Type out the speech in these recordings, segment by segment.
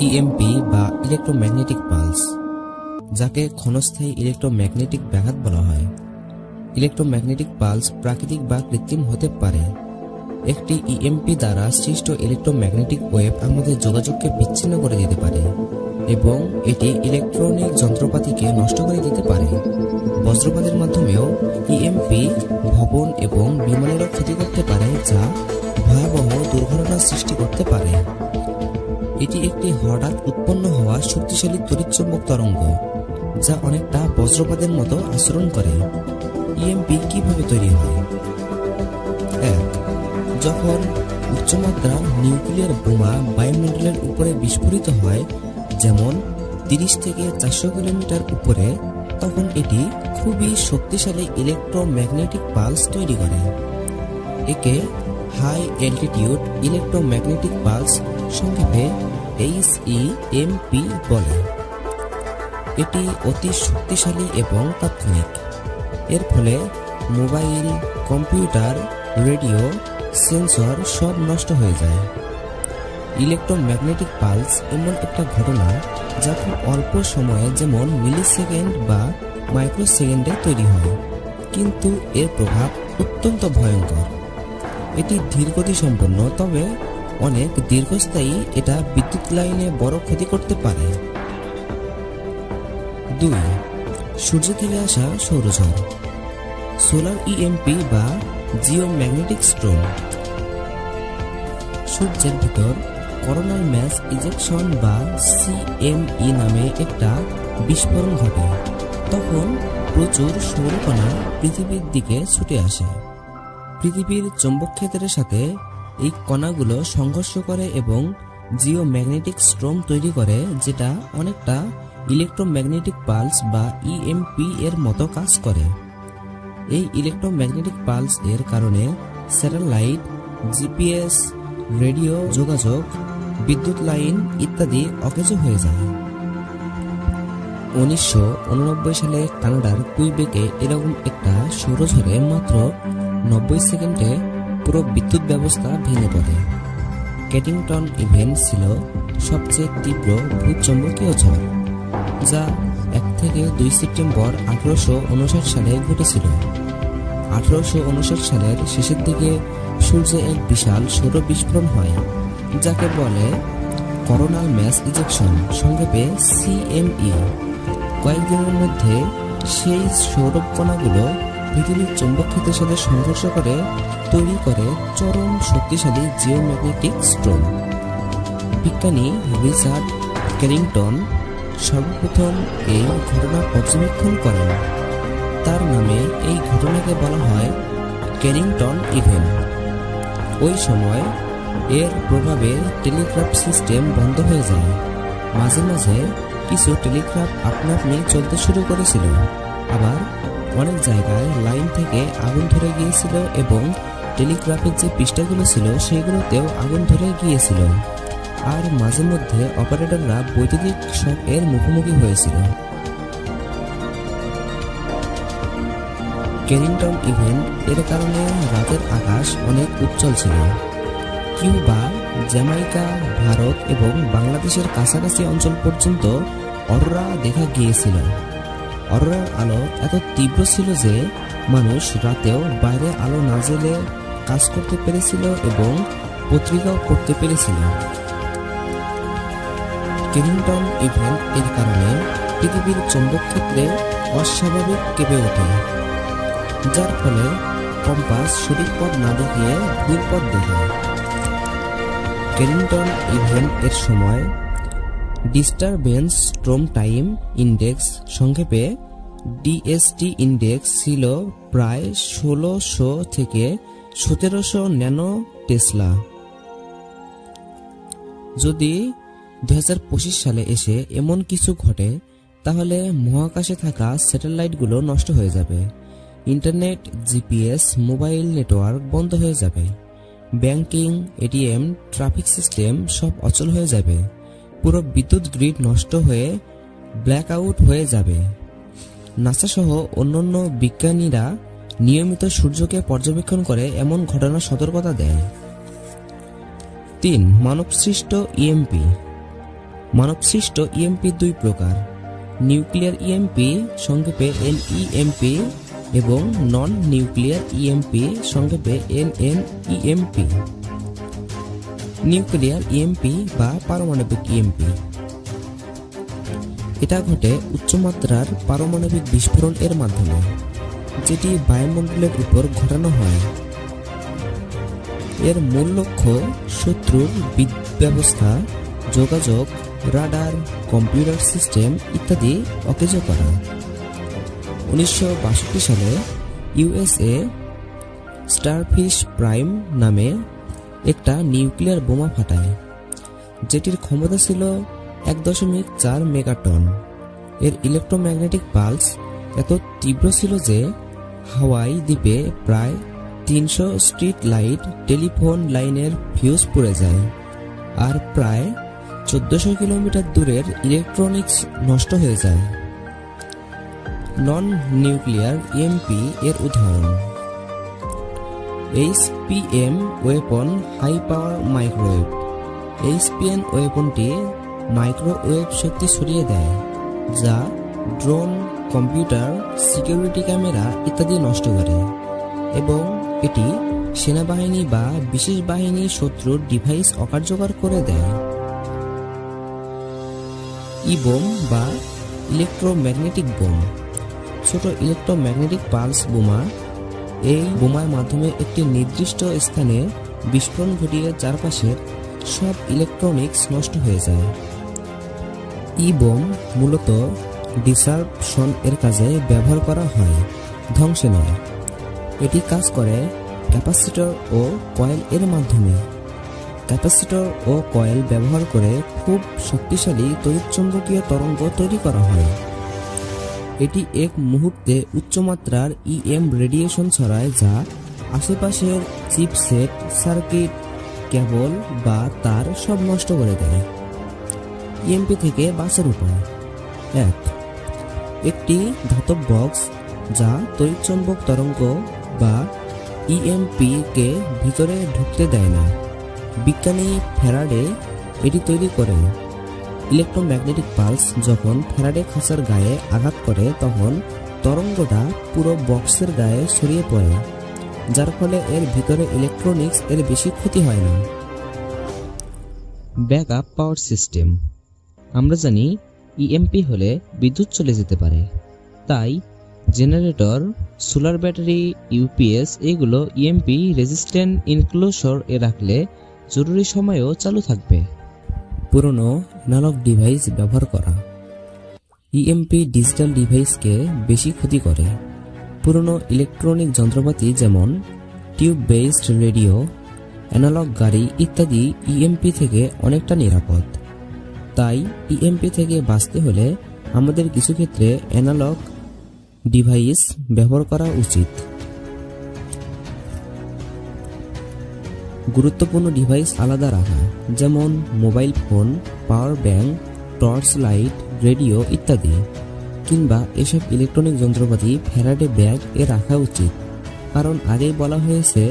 EMP বা electromagnetic pulse, যাকে ক্ষণস্থায়ী ইলেকট্রোম্যাগনেটিক ব্যাঘাত বলা হয়। ইলেকট্রোম্যাগনেটিক পালস প্রাকৃতিক বা কৃত্রিম হতে পারে। একটি ইএমপি দ্বারা সৃষ্ট ইলেকট্রোম্যাগনেটিক ওয়েভ আমাদের যোগাযোগকে বিচ্ছিন্ন করে দিতে পারে এবং এটি ইলেকট্রনিক যন্ত্রপাতিকে নষ্ট করে দিতে পারে। বজ্রপাতের মাধ্যমেও ইএমপি ভবন এবং বিমানেরও ক্ষতি করতে পারে, যা ভয়াবহ দুর্ঘটনার সৃষ্টি করতে পারে। এটি একটি হঠাৎ উৎপন্ন হওয়া শক্তিশালী তড়িৎচুম্বক তরঙ্গ, যা অনেকটা বজ্রপাতের মতো আচরণ করে। ইএমপি কিভাবে তৈরি হয়? 1. যখন উচ্চমাত্রার নিউক্লিয়ার বোমা বায়ুমণ্ডলের উপরে বিস্ফোরিত হয়, যেমন 30 থেকে 400 কিলোমিটার উপরে, তখন এটি খুবই শক্তিশালী ইলেকট্রোম্যাগনেটিক পালস তৈরি করে। একে হাই অ্যালটিটিউড ইলেকট্রোম্যাগনেটিক পালস, সংক্ষেপে HEMP বলে। এটি অতি শক্তিশালী এবং তাৎক্ষণিক। এর ফলে মোবাইল, কম্পিউটার, রেডিও, সেন্সর সব নষ্ট হয়ে যায়। ইলেকট্রোম্যাগনেটিক পালস এমন একটা ঘটনা যা খুব অল্প সময়ে, যেমন মিলিসেকেন্ড বা মাইক্রোসেকেন্ডে তৈরি হয়, কিন্তু এর প্রভাব অত্যন্ত ভয়ঙ্কর। এটি ধীরগতি সম্পন্ন, তবে অনেক দীর্ঘস্থায়ী। এটা বিদ্যুৎ লাইনে বড় ক্ষতি করতে পারে। 2. সূর্য থেকে আসা সৌরঝড়, সোলার ইএমপি বা জিওম্যাগনেটিক স্টর্ম। সূর্যের ভিতর করোনাল ম্যাস ইজেকশন বা CME নামে একটা বিস্ফোরণ ঘটে। তখন প্রচুর সৌরকণা পৃথিবীর দিকে ছুটে আসে। পৃথিবীর চৌম্বকক্ষেত্রের সাথে এই কণাগুলো সংঘর্ষ করে এবং জিওম্যাগনেটিক স্টর্ম তৈরি করে, যেটা অনেকটা ইলেকট্রোম্যাগনেটিক পালস বা ইএমপি এর মতো কাজ করে। এই ইলেকট্রোম্যাগনেটিক পালস এর কারণে স্যাটেলাইট, জিপিএস, রেডিও যোগাযোগ, বিদ্যুৎ লাইন ইত্যাদি অকেজো হয়ে যায়। 1989 সালে কানাডার কুইবেকে এরকম একটা সৌরঝড়ে মাত্র 90 সেকেন্ডে পুরো বিদ্যুৎ ব্যবস্থা ভেঙে পড়ে। কেটিংটন ইভেন্ট ছিল সবচেয়ে তীব্র ভূচৌম্বকীয় ঝড়, যা 1 থেকে 2 সেপ্টেম্বর 1859 সালে ঘটেছিল। 1859 সালের শেষের দিকে সূর্যে এক বিশাল সৌর বিস্ফোরণ হয়, যাকে বলে করোনাল ম্যাস ইজেকশন, সংক্ষেপে CME। কয়েকদিনের মধ্যে সেই সৌর কণাগুলো পৃথিবীর চৌম্বকক্ষেত্রের সাথে সংঘর্ষ করে তৈরি করে চরম শক্তিশালী জিওম্যাগনেটিক স্টর্ম। বিজ্ঞানী রিচার্ড ক্যারিংটন সর্বপ্রথম এই ঘটনা পর্যবেক্ষণ করেন। তার নামে এই ঘটনাকে বলা হয় ক্যারিংটন ইভেন্ট। ওই সময় এর প্রভাবে টেলিগ্রাফ সিস্টেম বন্ধ হয়ে যায়। মাঝে মাঝে কিছু টেলিগ্রাফ আপনা আপনি চলতে শুরু করেছিল, আবার অনেক জায়গায় লাইন থেকে আগুন ধরে গিয়েছিল এবং টেলিগ্রাফের যে পৃষ্ঠাগুলো ছিল সেগুলোতেও আগুন ধরে গিয়েছিল। আর মাঝে মধ্যে অপারেটররা বৈদ্যুতিক শকের মুখোমুখি হয়েছিল। ক্যারিংটন ইভেন্ট এর কারণে রাতের আকাশ অনেক উজ্জ্বল ছিল। কিউবা, জ্যামাইকা, ভারত এবং বাংলাদেশের কাছাকাছি অঞ্চল পর্যন্ত অরোরা দেখা গিয়েছিল। অরোরার আলো এত তীব্র ছিল যে মানুষ রাতেও বাইরে আলো না জ্বেলে কাজ করতে পেরেছিল এবং পত্রিকাও পড়তে পেরেছিল। ক্যারিংটন ইভেন্ট এর কারণে পৃথিবীর চৌম্বকক্ষেত্রে অস্বাভাবিক কেঁপে ওঠে, যার ফলে কম্পাস সঠিক পথ না দেখিয়ে ভুল পথ দেখায়। ক্যারিংটন ইভেন্ট এর সময় ডিস্টারবেন্স স্টর্ম টাইম ইন্ডেক্স, সংক্ষেপে DST ইন্ডেক্স ছিল প্রায় 1600 থেকে 1700 ন্যানো টেসলা। যদি 2025 সালে এসে এমন কিছু ঘটে, তাহলে মহাকাশে থাকা স্যাটেলাইটগুলো নষ্ট হয়ে যাবে, ইন্টারনেট, জিপিএস, মোবাইল নেটওয়ার্ক বন্ধ হয়ে যাবে, ব্যাংকিং, ATM, ট্রাফিক সিস্টেম সব অচল হয়ে যাবে, পুরো বিদ্যুৎ গ্রিড নষ্ট হয়ে ব্ল্যাকআউট হয়ে যাবে। নাসা সহ অন্যান্য বিজ্ঞানীরা নিয়মিত সূর্যকে পর্যবেক্ষণ করে এমন ঘটনার সতর্কতা দেয়। 3. মানবসৃষ্ট ইএমপি। মানবসৃষ্ট ইএমপি দুই প্রকার, নিউক্লিয়ার ইএমপি সংক্ষেপে NEMP এবং নন নিউক্লিয়ার ইএমপি সংক্ষেপে NNEMP। নিউক্লিয়ার ইএমপি বা পারমাণবিক ইএমপি, এটা ঘটে উচ্চমাত্রার পারমাণবিক বিস্ফোরণ এর মাধ্যমে, যেটি বায়ুমণ্ডলের উপর ঘটানো হয়। এর মূল লক্ষ্য শত্রুর ব্যবস্থা, যোগাযোগ, রাডার, কম্পিউটার সিস্টেম ইত্যাদি অকেজো করা। 1962 সালে USA স্টারফিশ প্রাইম নামে একটা নিউক্লিয়ার বোমা ফাটায়, যেটির ক্ষমতা ছিল 1.4 মেগাটন। এর ইলেকট্রোম্যাগনেটিক পালস এত তীব্র ছিল যে হাওয়াই দ্বীপে প্রায় 300 স্ট্রিট লাইট, টেলিফোন লাইনের ফিউজ পুড়ে যায়, আর প্রায় 1400 কিলোমিটার দূরের ইলেকট্রনিক্স নষ্ট হয়ে যায়। নন নিউক্লিয়ার ইএমপি এর উদাহরণ HPM weapon, high power microwave. HPM ওয়েপনটি মাইক্রোওয়েভ শক্তি ছড়িয়ে দেয়, যা ড্রোন, কম্পিউটার, সিকিউরিটি ক্যামেরা ইত্যাদি নষ্ট করে, এবং এটি সেনাবাহিনী বা বিশেষ বাহিনী শত্রুর ডিভাইস অকার্যকর করে দেয়। ই-বোম বা ইলেকট্রোম্যাগনেটিক বোম, ছোট ইলেকট্রোম্যাগনেটিক পালস বোমা। এই বোমার মাধ্যমে একটি নির্দিষ্ট স্থানে বিস্ফোরণ ঘটিয়ে চারপাশের সব ইলেকট্রনিক্স নষ্ট হয়ে যায়। ই-বোম মূলত ডিসারপশন এর কাজে ব্যবহার করা হয়, ধ্বংসে নয়। এটি কাজ করে ক্যাপাসিটর ও কয়েল এর মাধ্যমে। ক্যাপাসিটর ও কয়েল ব্যবহার করে খুব শক্তিশালী তড়িৎচুম্বকীয় তরঙ্গ তৈরি করা হয়। এটি এক মুহূর্তে উচ্চমাত্রার ইএম রেডিয়েশন ছড়ায়, যা আশেপাশের চিপসেট, সার্কিট, কেবল বা তার সব নষ্ট করে দেয়। ইএমপি থেকে বাঁচার উপায়: 1. একটি ধাতব বক্স যা তড়িৎচুম্বক তরঙ্গ বা ইএমপি কে ভিতরে ঢুকতে দেয় না। বিজ্ঞানী ফ্যারাডে এটি তৈরি করেন। ইলেকট্রোম্যাগনেটিক পালস যখন ফ্যারাডে খাঁচার গায়ে আঘাত করে, তখন তরঙ্গটা পুরো বক্সের গায়ে ছড়িয়ে পড়ে, যার ফলে এর ভিতরে ইলেকট্রনিক্স এর বেশি ক্ষতি হয় না। Backup power system. আমরা জানি ইএমপি হলে বিদ্যুৎ চলে যেতে পারে, তাই জেনারেটর, সোলার ব্যাটারি, ইউপিএস এগুলো ইএমপি রেজিস্ট্যান্ট ইনক্লোজর এ রাখলে জরুরি সময়েও চালু থাকবে। পুরনো অ্যানালগ ডিভাইস ব্যবহার করা। ইএমপি ডিজিটাল ডিভাইসকে বেশি ক্ষতি করে। পুরনো ইলেকট্রনিক যন্ত্রপাতি যেমন টিউব বেসড রেডিও, অ্যানালগ গাড়ি ইত্যাদি ইএমপি থেকে অনেকটা নিরাপদ। তাই ইএমপি থেকে বাঁচতে হলে আমাদের কিছু ক্ষেত্রে অ্যানালগ ডিভাইস ব্যবহার করা উচিত। গুরুত্বপূর্ণ ডিভাইস আলাদা রাখা, যেমন mobile phone, power bank, torch light, radio ইত্যাদি, কিংবা এসব ইলেকট্রনিক যন্ত্রপাতি ফ্যারাডে ব্যাগ এ রাখা উচিত, কারণ আগেই বলা হয়েছে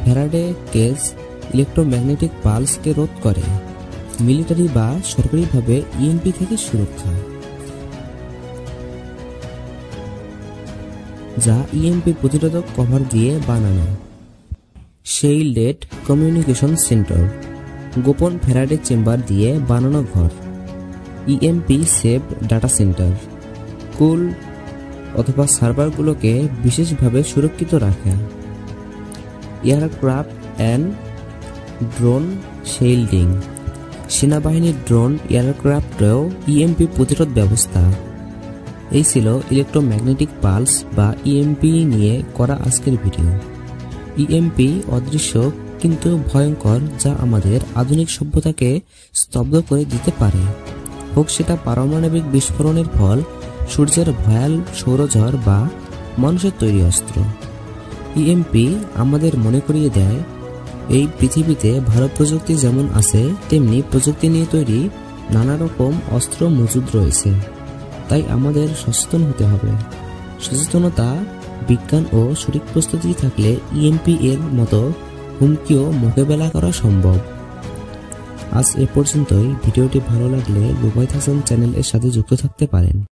ফ্যারাডে কেজ ইলেকট্রোম্যাগনেটিক পালসকে রোধ করে। মিলিটারি বা সরকারিভাবে ইএমপি থেকে সুরক্ষা, যা ইএমপি প্রতিরোধক কভার দিয়ে বানানো। শেইল্ডেড কমিউনিকেশন সেন্টার, গোপন ফ্যারাডে চেম্বার দিয়ে বানানো ঘর। ইএমপি সেভ ডাটা সেন্টার, কুল অথবা সার্ভারগুলোকে বিশেষভাবে সুরক্ষিত রাখা। এয়ারক্রাফট অ্যান্ড ড্রোন শেইল্ডিং, সেনাবাহিনীর ড্রোন, এয়ারক্রাফটেও ইএমপি প্রতিরোধ ব্যবস্থা। এই ছিল ইলেকট্রোম্যাগনেটিক পালস বা ইএমপি নিয়ে করা আজকের ভিডিও। ইএমপি অদৃশ্য কিন্তু ভয়ঙ্কর, যা আমাদের আধুনিক সভ্যতাকে স্তব্ধ করে দিতে পারে, হোক সেটা পারমাণবিক বিস্ফোরণের ফল, সূর্যের ভয়াল সৌরঝড় বা মানুষের তৈরি অস্ত্র। ইএমপি আমাদের মনে করিয়ে দেয় এই পৃথিবীতে ভালো প্রযুক্তি যেমন আছে, তেমনি প্রযুক্তি নিয়ে তৈরি নানা রকম অস্ত্র মজুদ রয়েছে। তাই আমাদের সচেতন হতে হবে। সচেতনতা, বিজ্ঞান ও সঠিক প্রস্তুতি থাকলে ইএমপি এর মতো হুমকিও মোকাবেলা করা সম্ভব। আজ এ পর্যন্তই। ভিডিওটি ভালো লাগলে লুবাইত হাসান চ্যানেলের সাথে যুক্ত থাকতে পারেন।